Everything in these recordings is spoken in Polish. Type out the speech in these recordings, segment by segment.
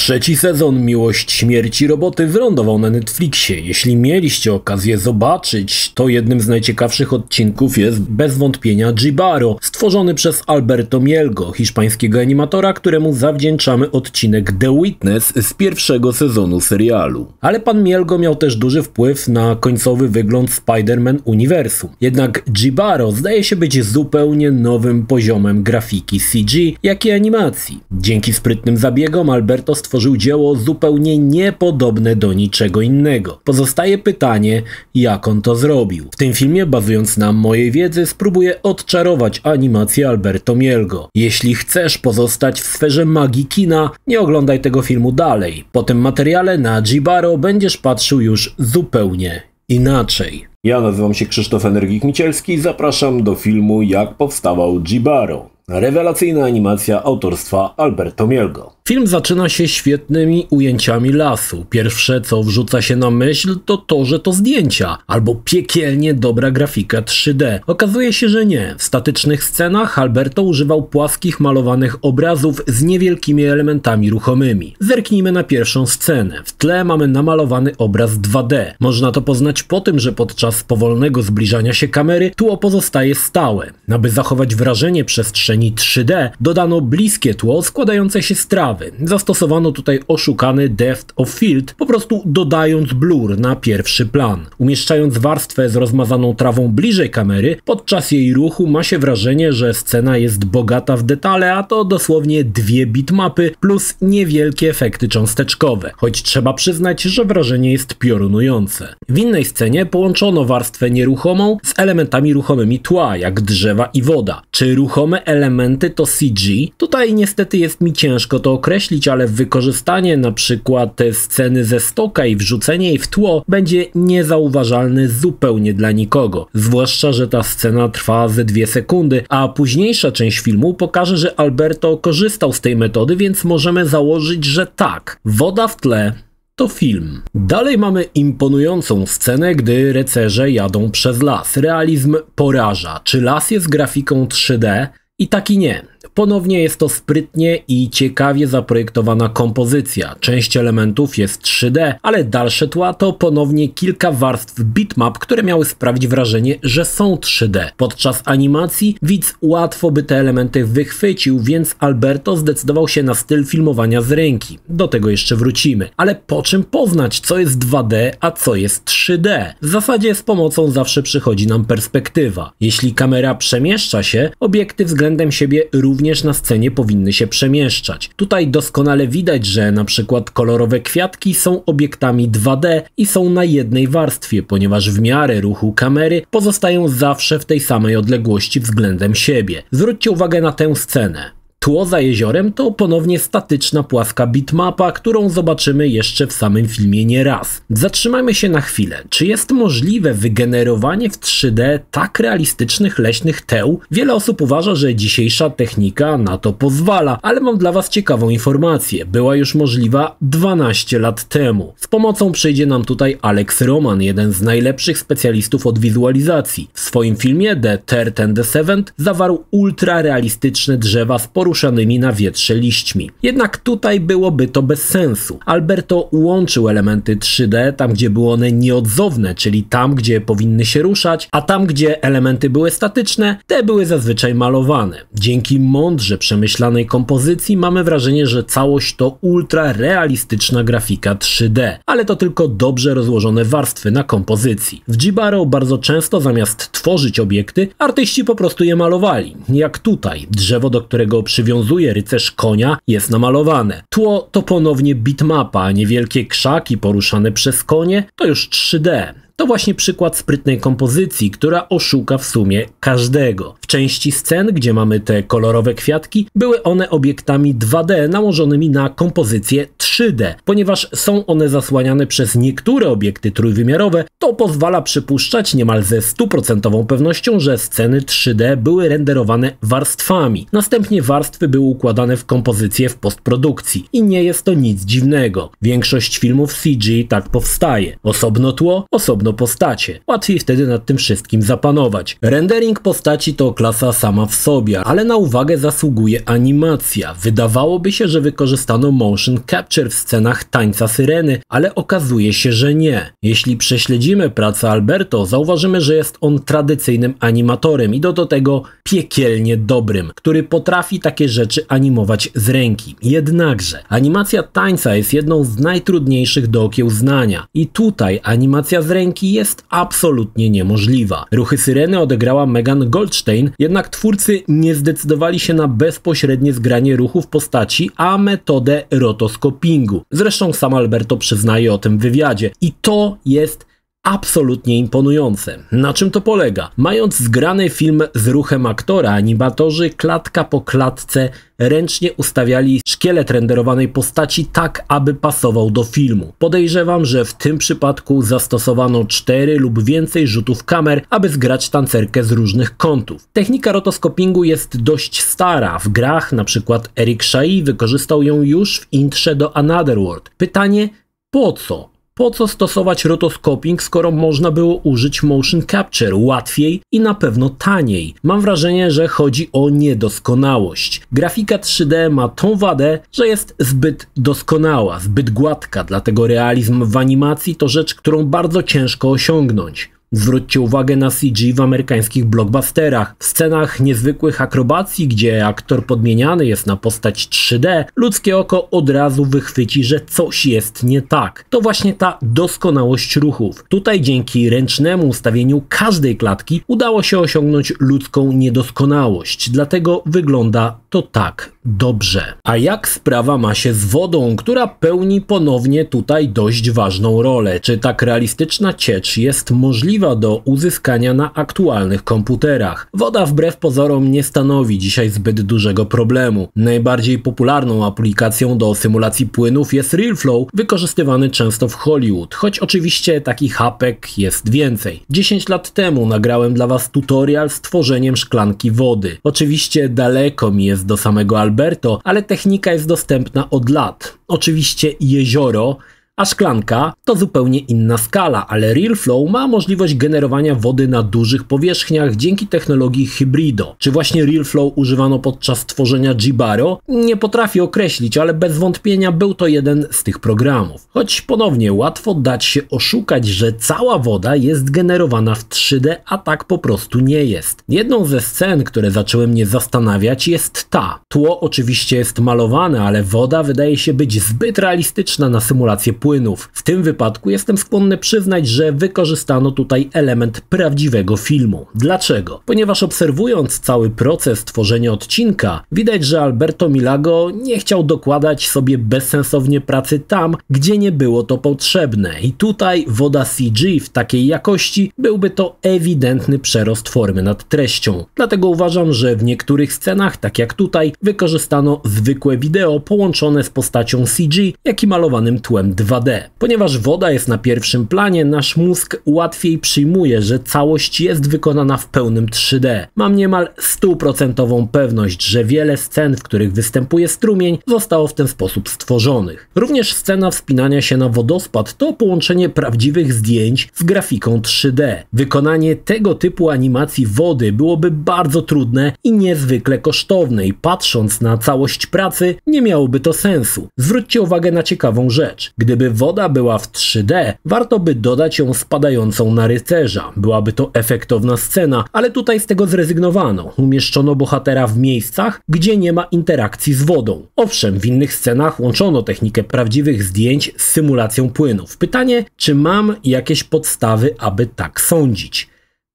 Trzeci sezon Miłość Śmierci Roboty wylądował na Netflixie. Jeśli mieliście okazję zobaczyć, to jednym z najciekawszych odcinków jest bez wątpienia Jibaro, stworzony przez Alberto Mielgo, hiszpańskiego animatora, któremu zawdzięczamy odcinek The Witness z pierwszego sezonu serialu. Ale pan Mielgo miał też duży wpływ na końcowy wygląd Spider-Man uniwersum. Jednak Jibaro zdaje się być zupełnie nowym poziomem grafiki CG, jak i animacji. Dzięki sprytnym zabiegom Alberto stworzył dzieło zupełnie niepodobne do niczego innego. Pozostaje pytanie, jak on to zrobił. W tym filmie, bazując na mojej wiedzy, spróbuję odczarować animację Alberto Mielgo. Jeśli chcesz pozostać w sferze magii kina, nie oglądaj tego filmu dalej. Po tym materiale na Jibaro będziesz patrzył już zupełnie inaczej. Ja nazywam się Krzysztof Energik-Micielski i zapraszam do filmu Jak powstawał Jibaro. Rewelacyjna animacja autorstwa Alberto Mielgo. Film zaczyna się świetnymi ujęciami lasu. Pierwsze, co wrzuca się na myśl, to to, że to zdjęcia, albo piekielnie dobra grafika 3D. Okazuje się, że nie. W statycznych scenach Alberto używał płaskich, malowanych obrazów z niewielkimi elementami ruchomymi. Zerknijmy na pierwszą scenę. W tle mamy namalowany obraz 2D. Można to poznać po tym, że podczas powolnego zbliżania się kamery tło pozostaje stałe. Aby zachować wrażenie przestrzeni 3D, dodano bliskie tło składające się z trawy. Zastosowano tutaj oszukany depth of field, po prostu dodając blur na pierwszy plan. Umieszczając warstwę z rozmazaną trawą bliżej kamery, podczas jej ruchu ma się wrażenie, że scena jest bogata w detale, a to dosłownie 2 bitmapy plus niewielkie efekty cząsteczkowe. Choć trzeba przyznać, że wrażenie jest piorunujące. W innej scenie połączono warstwę nieruchomą z elementami ruchomymi tła, jak drzewa i woda. Czy ruchome elementy to CG? Tutaj niestety jest mi ciężko to określić, ale wykorzystanie na przykład te sceny ze stoka i wrzucenie jej w tło będzie niezauważalne zupełnie dla nikogo. Zwłaszcza, że ta scena trwa ze 2 sekundy, a późniejsza część filmu pokaże, że Alberto korzystał z tej metody, więc możemy założyć, że tak, woda w tle to film. Dalej mamy imponującą scenę, gdy rycerze jadą przez las. Realizm poraża. Czy las jest grafiką 3D? I tak i nie. Ponownie jest to sprytnie i ciekawie zaprojektowana kompozycja. Część elementów jest 3D, ale dalsze tła to ponownie kilka warstw bitmap, które miały sprawić wrażenie, że są 3D. Podczas animacji widz łatwo by te elementy wychwycił, więc Alberto zdecydował się na styl filmowania z ręki. Do tego jeszcze wrócimy. Ale po czym poznać, co jest 2D, a co jest 3D? W zasadzie z pomocą zawsze przychodzi nam perspektywa. Jeśli kamera przemieszcza się, obiekty względem siebie również na scenie powinny się przemieszczać. Tutaj doskonale widać, że na przykład kolorowe kwiatki są obiektami 2D i są na jednej warstwie, ponieważ w miarę ruchu kamery pozostają zawsze w tej samej odległości względem siebie. Zwróćcie uwagę na tę scenę. Tło za jeziorem to ponownie statyczna płaska bitmapa, którą zobaczymy jeszcze w samym filmie nie raz. Zatrzymajmy się na chwilę. Czy jest możliwe wygenerowanie w 3D tak realistycznych leśnych teł? Wiele osób uważa, że dzisiejsza technika na to pozwala, ale mam dla Was ciekawą informację. Była już możliwa 12 lat temu. Z pomocą przyjdzie nam tutaj Alex Roman, jeden z najlepszych specjalistów od wizualizacji. W swoim filmie The Third and the Seventh zawarł ultra realistyczne drzewa z poruszanymi na wietrze liśćmi. Jednak tutaj byłoby to bez sensu. Alberto łączył elementy 3D tam, gdzie były one nieodzowne, czyli tam, gdzie powinny się ruszać, a tam, gdzie elementy były statyczne, te były zazwyczaj malowane. Dzięki mądrze przemyślanej kompozycji mamy wrażenie, że całość to ultra realistyczna grafika 3D, ale to tylko dobrze rozłożone warstwy na kompozycji. W Jibaro bardzo często zamiast tworzyć obiekty, artyści po prostu je malowali. Jak tutaj. Drzewo, do którego przywiązuje rycerz konia, jest namalowane. Tło to ponownie bitmapa, a niewielkie krzaki poruszane przez konie to już 3D. To właśnie przykład sprytnej kompozycji, która oszuka w sumie każdego. W części scen, gdzie mamy te kolorowe kwiatki, były one obiektami 2D nałożonymi na kompozycję 3D. Ponieważ są one zasłaniane przez niektóre obiekty trójwymiarowe, to pozwala przypuszczać niemal ze 100% pewnością, że sceny 3D były renderowane warstwami. Następnie warstwy były układane w kompozycję w postprodukcji. I nie jest to nic dziwnego. Większość filmów CG tak powstaje. Osobno tło, osobno osobno postacie. Łatwiej wtedy nad tym wszystkim zapanować. Rendering postaci to klasa sama w sobie, ale na uwagę zasługuje animacja. Wydawałoby się, że wykorzystano motion capture w scenach tańca syreny, ale okazuje się, że nie. Jeśli prześledzimy pracę Alberto, zauważymy, że jest on tradycyjnym animatorem i do tego piekielnie dobrym, który potrafi takie rzeczy animować z ręki. Jednakże animacja tańca jest jedną z najtrudniejszych do okiełznania i tutaj animacja z ręki jest absolutnie niemożliwa. Ruchy syreny odegrała Megan Goldstein, jednak twórcy nie zdecydowali się na bezpośrednie zgranie ruchów postaci, a metodę rotoskopingu. Zresztą sam Alberto przyznaje o tym w wywiadzie i to jest absolutnie imponujące. Na czym to polega? Mając zgrany film z ruchem aktora, animatorzy klatka po klatce ręcznie ustawiali szkielet renderowanej postaci tak, aby pasował do filmu. Podejrzewam, że w tym przypadku zastosowano 4 lub więcej rzutów kamer, aby zgrać tancerkę z różnych kątów. Technika rotoskopingu jest dość stara. W grach np. Eric Chahi wykorzystał ją już w intrze do Another World. Pytanie, po co? Po co stosować rotoskoping, skoro można było użyć motion capture łatwiej i na pewno taniej? Mam wrażenie, że chodzi o niedoskonałość. Grafika 3D ma tą wadę, że jest zbyt doskonała, zbyt gładka, dlatego realizm w animacji to rzecz, którą bardzo ciężko osiągnąć. Zwróćcie uwagę na CG w amerykańskich blockbusterach. W scenach niezwykłych akrobacji, gdzie aktor podmieniany jest na postać 3D, ludzkie oko od razu wychwyci, że coś jest nie tak. To właśnie ta doskonałość ruchów. Tutaj dzięki ręcznemu ustawieniu każdej klatki udało się osiągnąć ludzką niedoskonałość. Dlatego wygląda to tak dobrze. A jak sprawa ma się z wodą, która pełni ponownie tutaj dość ważną rolę? Czy tak realistyczna ciecz jest możliwa do uzyskania na aktualnych komputerach? Woda wbrew pozorom nie stanowi dzisiaj zbyt dużego problemu. Najbardziej popularną aplikacją do symulacji płynów jest RealFlow, wykorzystywany często w Hollywood, choć oczywiście takich apek jest więcej. 10 lat temu nagrałem dla Was tutorial z tworzeniem szklanki wody. Oczywiście daleko mi jest do samego Alberto, ale technika jest dostępna od lat. Oczywiście jezioro, a szklanka to zupełnie inna skala, ale RealFlow ma możliwość generowania wody na dużych powierzchniach dzięki technologii Hybrido. Czy właśnie RealFlow używano podczas tworzenia Jibaro? Nie potrafię określić, ale bez wątpienia był to jeden z tych programów. Choć ponownie łatwo dać się oszukać, że cała woda jest generowana w 3D, a tak po prostu nie jest. Jedną ze scen, które zaczęły mnie zastanawiać, jest ta. Tło oczywiście jest malowane, ale woda wydaje się być zbyt realistyczna na symulację płynów. W tym wypadku jestem skłonny przyznać, że wykorzystano tutaj element prawdziwego filmu. Dlaczego? Ponieważ obserwując cały proces tworzenia odcinka, widać, że Alberto Milago nie chciał dokładać sobie bezsensownie pracy tam, gdzie nie było to potrzebne. I tutaj woda CG w takiej jakości byłby to ewidentny przerost formy nad treścią. Dlatego uważam, że w niektórych scenach, tak jak tutaj, wykorzystano zwykłe wideo połączone z postacią CG, jak i malowanym tłem 2D. Ponieważ woda jest na pierwszym planie, nasz mózg łatwiej przyjmuje, że całość jest wykonana w pełnym 3D. Mam niemal 100% pewność, że wiele scen, w których występuje strumień, zostało w ten sposób stworzonych. Również scena wspinania się na wodospad to połączenie prawdziwych zdjęć z grafiką 3D. Wykonanie tego typu animacji wody byłoby bardzo trudne i niezwykle kosztowne i patrząc na całość pracy, nie miałoby to sensu. Zwróćcie uwagę na ciekawą rzecz. Gdyby woda była w 3D, warto by dodać ją spadającą na rycerza. Byłaby to efektowna scena, ale tutaj z tego zrezygnowano. Umieszczono bohatera w miejscach, gdzie nie ma interakcji z wodą. Owszem, w innych scenach łączono technikę prawdziwych zdjęć z symulacją płynów. Pytanie, czy mam jakieś podstawy, aby tak sądzić?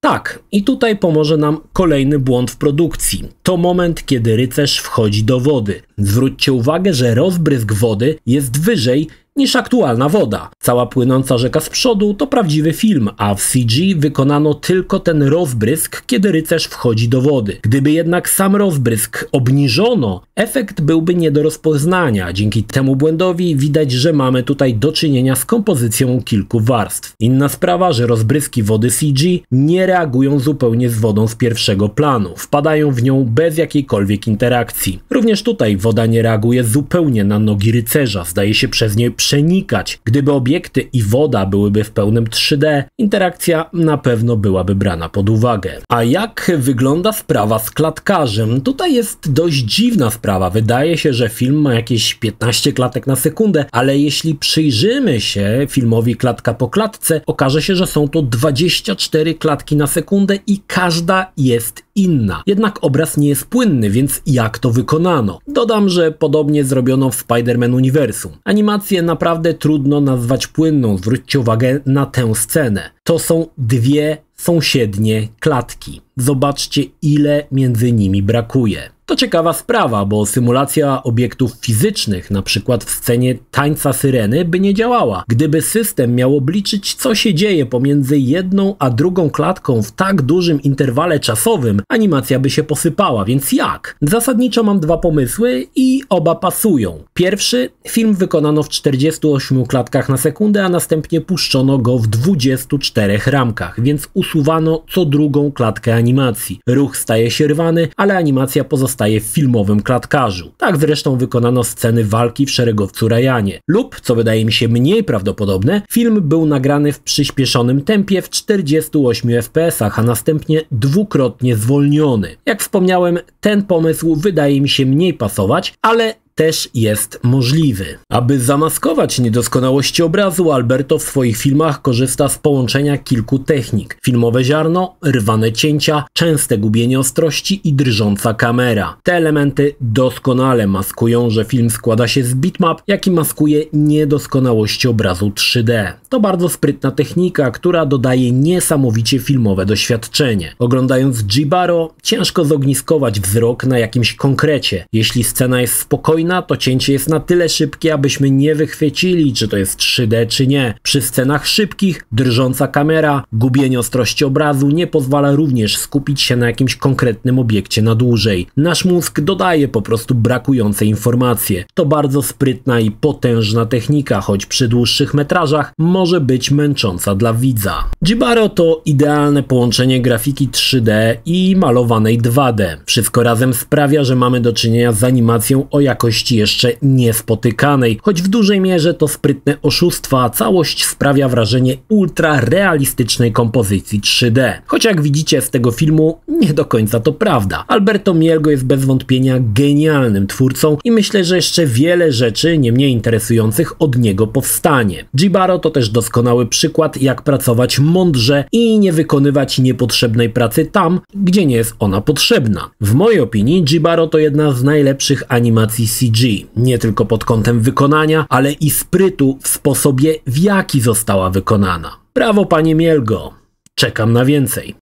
Tak, i tutaj pomoże nam kolejny błąd w produkcji. To moment, kiedy rycerz wchodzi do wody. Zwróćcie uwagę, że rozbryzg wody jest wyżej niż aktualna woda. Cała płynąca rzeka z przodu to prawdziwy film, a w CG wykonano tylko ten rozbrysk, kiedy rycerz wchodzi do wody. Gdyby jednak sam rozbrysk obniżono, efekt byłby nie do rozpoznania. Dzięki temu błędowi widać, że mamy tutaj do czynienia z kompozycją kilku warstw. Inna sprawa, że rozbryski wody CG nie reagują zupełnie z wodą z pierwszego planu. Wpadają w nią bez jakiejkolwiek interakcji. Również tutaj woda nie reaguje zupełnie na nogi rycerza. Zdaje się przez nie przenikać. Gdyby obiekty i woda byłyby w pełnym 3D, interakcja na pewno byłaby brana pod uwagę. A jak wygląda sprawa z klatkarzem? Tutaj jest dość dziwna sprawa. Wydaje się, że film ma jakieś 15 klatek na sekundę, ale jeśli przyjrzymy się filmowi klatka po klatce, okaże się, że są to 24 klatki na sekundę i każda jest inna. Jednak obraz nie jest płynny, więc jak to wykonano? Dodam, że podobnie zrobiono w Spider-Man uniwersum. Animację naprawdę trudno nazwać płynną, zwróćcie uwagę na tę scenę. To są dwie sąsiednie klatki. Zobaczcie, ile między nimi brakuje. To ciekawa sprawa, bo symulacja obiektów fizycznych, na przykład w scenie tańca syreny, by nie działała. Gdyby system miał obliczyć, co się dzieje pomiędzy jedną a drugą klatką w tak dużym interwale czasowym, animacja by się posypała, więc jak? Zasadniczo mam dwa pomysły i oba pasują. Pierwszy, film wykonano w 48 klatkach na sekundę, a następnie puszczono go w 24 ramkach, więc usuwano co drugą klatkę animacji. Ruch staje się rwany, ale animacja pozostaje w filmowym klatkarzu. Tak zresztą wykonano sceny walki w Szeregowcu Ryanie. Lub, co wydaje mi się mniej prawdopodobne, film był nagrany w przyspieszonym tempie w 48 fps, a następnie dwukrotnie zwolniony. Jak wspomniałem, ten pomysł wydaje mi się mniej pasować, ale też jest możliwy. Aby zamaskować niedoskonałości obrazu, Alberto w swoich filmach korzysta z połączenia kilku technik. Filmowe ziarno, rwane cięcia, częste gubienie ostrości i drżąca kamera. Te elementy doskonale maskują, że film składa się z bitmap, jaki maskuje niedoskonałości obrazu 3D. To bardzo sprytna technika, która dodaje niesamowicie filmowe doświadczenie. Oglądając Jibaro, ciężko zogniskować wzrok na jakimś konkrecie. Jeśli scena jest spokojna, to cięcie jest na tyle szybkie, abyśmy nie wychwycili, czy to jest 3D, czy nie. Przy scenach szybkich, drżąca kamera, gubienie ostrości obrazu nie pozwala również skupić się na jakimś konkretnym obiekcie na dłużej. Nasz mózg dodaje po prostu brakujące informacje. To bardzo sprytna i potężna technika, choć przy dłuższych metrażach może być męcząca dla widza. Jibaro to idealne połączenie grafiki 3D i malowanej 2D. Wszystko razem sprawia, że mamy do czynienia z animacją o jakości jeszcze niespotykanej, choć w dużej mierze to sprytne oszustwa, a całość sprawia wrażenie ultra realistycznej kompozycji 3D. Choć jak widzicie z tego filmu, nie do końca to prawda. Alberto Mielgo jest bez wątpienia genialnym twórcą i myślę, że jeszcze wiele rzeczy nie mniej interesujących od niego powstanie. Jibaro to też doskonały przykład, jak pracować mądrze i nie wykonywać niepotrzebnej pracy tam, gdzie nie jest ona potrzebna. W mojej opinii Jibaro to jedna z najlepszych animacji CG. Nie tylko pod kątem wykonania, ale i sprytu w sposobie, w jaki została wykonana. Brawo, panie Mielgo! Czekam na więcej.